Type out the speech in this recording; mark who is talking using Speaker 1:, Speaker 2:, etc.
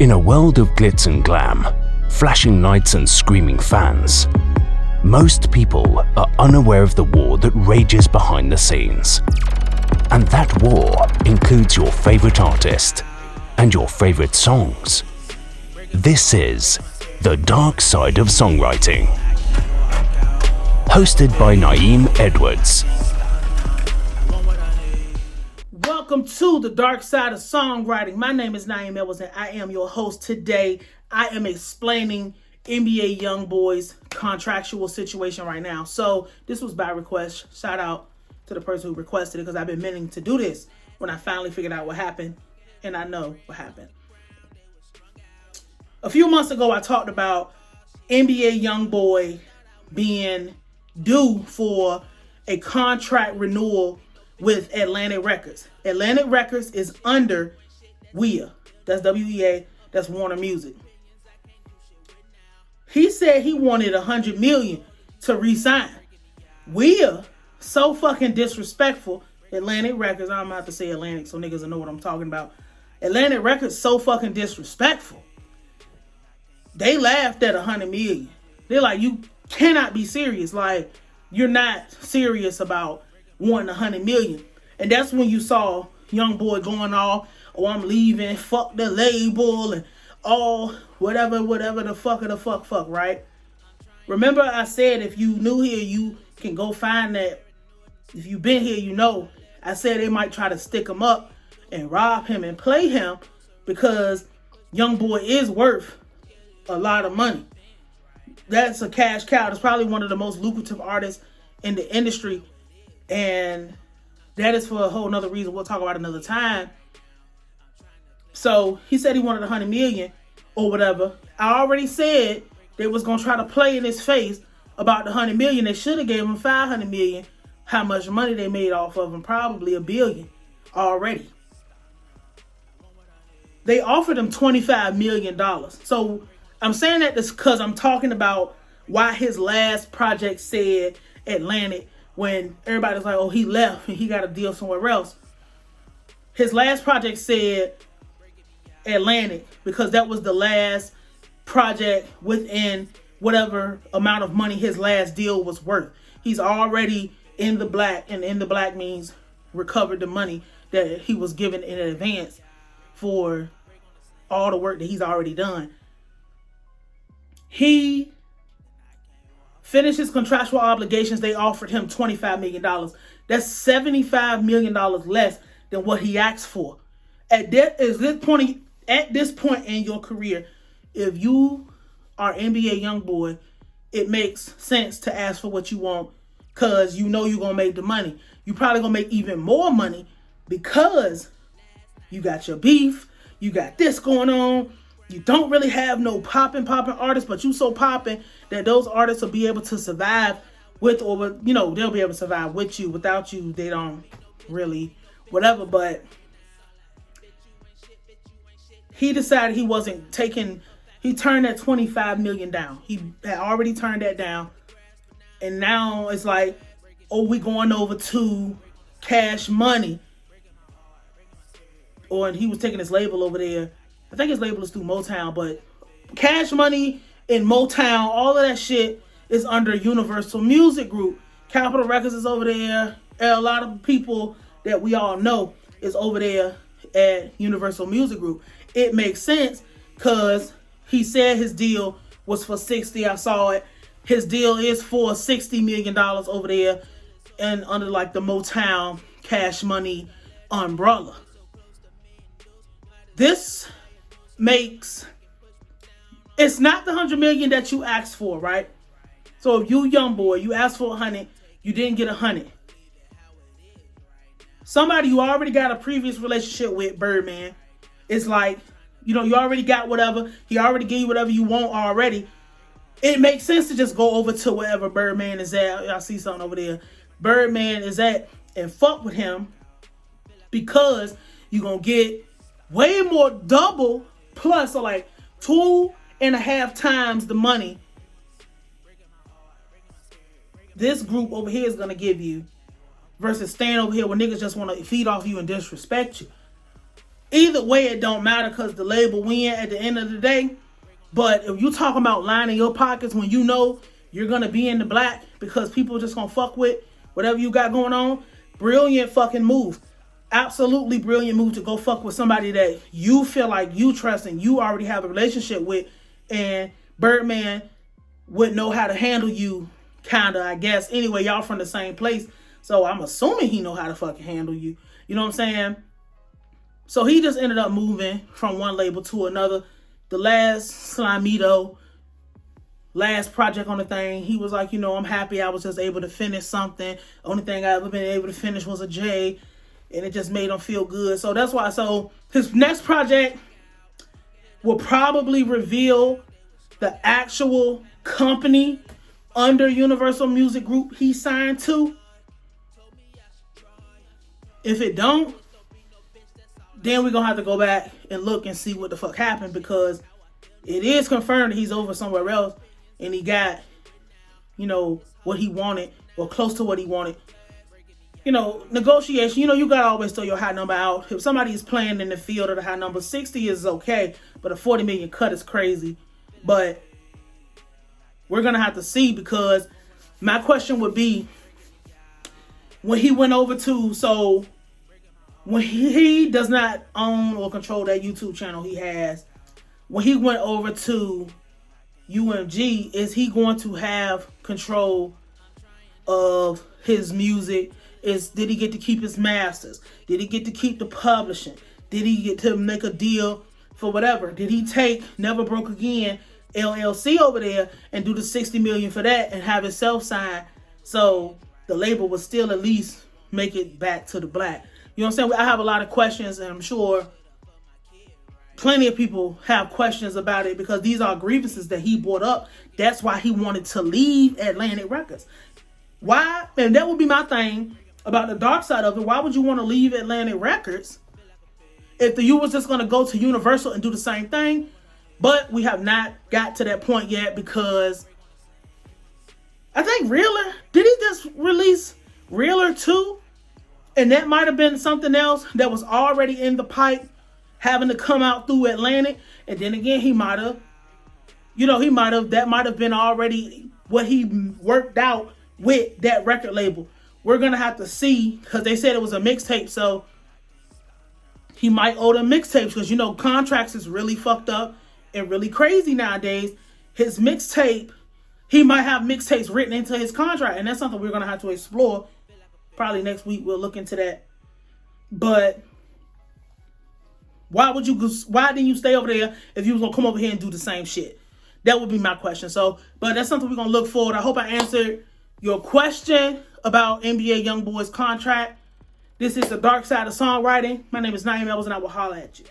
Speaker 1: In a world of glitz and glam, flashing lights and screaming fans, most people are unaware of the war that rages behind the scenes. And that war includes your favorite artist and your favorite songs. This is The Dark Side of Songwriting. Hosted by Nayim Edwards.
Speaker 2: Welcome to The Dark Side of Songwriting. My name is Nayim Edwards and I am your host. Today, I am explaining NBA Youngboy's contractual situation right now. So this was by request. Shout out to the person who requested it because I've been meaning to do this when I finally figured out what happened. And I know what happened. A few months ago, I talked about NBA Youngboy being due for a contract renewal with Atlantic Records. Atlantic Records is under WEA. That's WEA. That's Warner Music. He said he wanted $100 million to re-sign. WEA, so fucking disrespectful. Atlantic Records, I'm about to say Atlantic so niggas will know what I'm talking about. Atlantic Records, so fucking disrespectful. They laughed at $100 million. They're like, you cannot be serious. Like, you're not serious about wanting $100 million. And that's when you saw Youngboy going off, oh, I'm leaving, fuck the label, and all whatever the fuck, right? Remember I said if you new here, you can go find that. If you've been here, you know. I said they might try to stick him up and rob him and play him because Youngboy is worth a lot of money. That's a cash cow. That's probably one of the most lucrative artists in the industry. And that is for a whole nother reason we'll talk about another time. So he said he wanted $100 million or whatever. I already said they was going to try to play in his face about the $100 million. They should have gave him $500 million. How much money they made off of him? Probably $1 billion already. They offered him $25 million. So I'm saying that because I'm talking about why his last project said Atlantic when everybody's like, oh, he left and he got a deal somewhere else. His last project said Atlantic because that was the last project within whatever amount of money his last deal was worth. He's already in the black, and in the black means recovered the money that he was given in advance for all the work that he's already done. He finished his contractual obligations. They offered him $25 million. That's $75 million less than what he asked for. At this point in your career, if you are NBA Youngboy, it makes sense to ask for what you want because you know you're going to make the money. You're probably going to make even more money because you got your beef, you got this going on. You don't really have no popping artists, but you so popping that those artists will be able to survive with, or, you know, they'll be able to survive with you. Without you, they don't really, whatever. But he decided he wasn't taking, he turned that $25 million down. He had already turned that down. And now it's like, oh, we going over to Cash Money. Or he was taking his label over there. I think his label is through Motown, but Cash Money and Motown, all of that shit is under Universal Music Group. Capitol Records is over there. And a lot of people that we all know is over there at Universal Music Group. It makes sense because he said his deal was for 60. I saw it. His deal is for $60 million over there and under like the Motown Cash Money umbrella. This makes, it's not the $100 million that you asked for, right? So if you Youngboy, you asked for 100, you didn't get 100. Somebody you already got a previous relationship with, Birdman, it's like, you know, you already got whatever. He already gave you whatever you want already. It makes sense to just go over to wherever Birdman is at. I see something over there. Birdman is at and fuck with him because you're going to get way more double plus, so like 2.5 times the money this group over here is going to give you versus staying over here where niggas just want to feed off you and disrespect you. Either way, it don't matter because the label win at the end of the day. But if you talking about lining your pockets when you know you're going to be in the black because people just going to fuck with whatever you got going on, brilliant fucking move. Absolutely brilliant move to go fuck with somebody that you feel like you trust and you already have a relationship with. And Birdman would know how to handle you, kind of, I guess. Anyway, y'all from the same place. So I'm assuming he know how to fucking handle you. You know what I'm saying? So he just ended up moving from one label to another. The last Slimito, last project on the thing, he was like, you know, I'm happy I was just able to finish something. Only thing I ever been able to finish was a J, and it just made him feel good. So that's why. So his next project will probably reveal the actual company under Universal Music Group he signed to. If it don't, then we're going to have to go back and look and see what the fuck happened, because it is confirmed that he's over somewhere else and he got, you know, what he wanted or close to what he wanted. You know, negotiation, you know, you got to always throw your high number out. If somebody is playing in the field at a high number, 60 is okay, but a 40 million cut is crazy. But we're going to have to see, because my question would be, when he went over to, so when he does not own or control that YouTube channel he has, when he went over to UMG, is he going to have control of his music? Did he get to keep his masters? Did he get to keep the publishing? Did he get to make a deal for whatever? Did he take Never Broke Again LLC over there and do the 60 million for that and have himself signed, so the label would still at least make it back to the black? You know what I'm saying? I have a lot of questions, and I'm sure plenty of people have questions about it, because these are grievances that he brought up. That's why he wanted to leave Atlantic Records. Why? And that would be my thing about the dark side of it. Why would you want to leave Atlantic Records if you was just going to go to Universal and do the same thing? But we have not got to that point yet, because I think Reeler, did he just release Reeler 2? And that might have been something else that was already in the pipe, having to come out through Atlantic. And then again, he might have, that might have been already what he worked out with that record label. We're going to have to see, because they said it was a mixtape. So he might owe them mixtapes, because, contracts is really fucked up and really crazy nowadays. His mixtape, he might have mixtapes written into his contract. And that's something we're going to have to explore. Probably next week we'll look into that. But why didn't you stay over there if you was going to come over here and do the same shit? That would be my question. So, but that's something we're going to look forward. I hope I answered your question about NBA Youngboy's contract. This is the dark side of songwriting. My name is Nayim, and I will holler at you.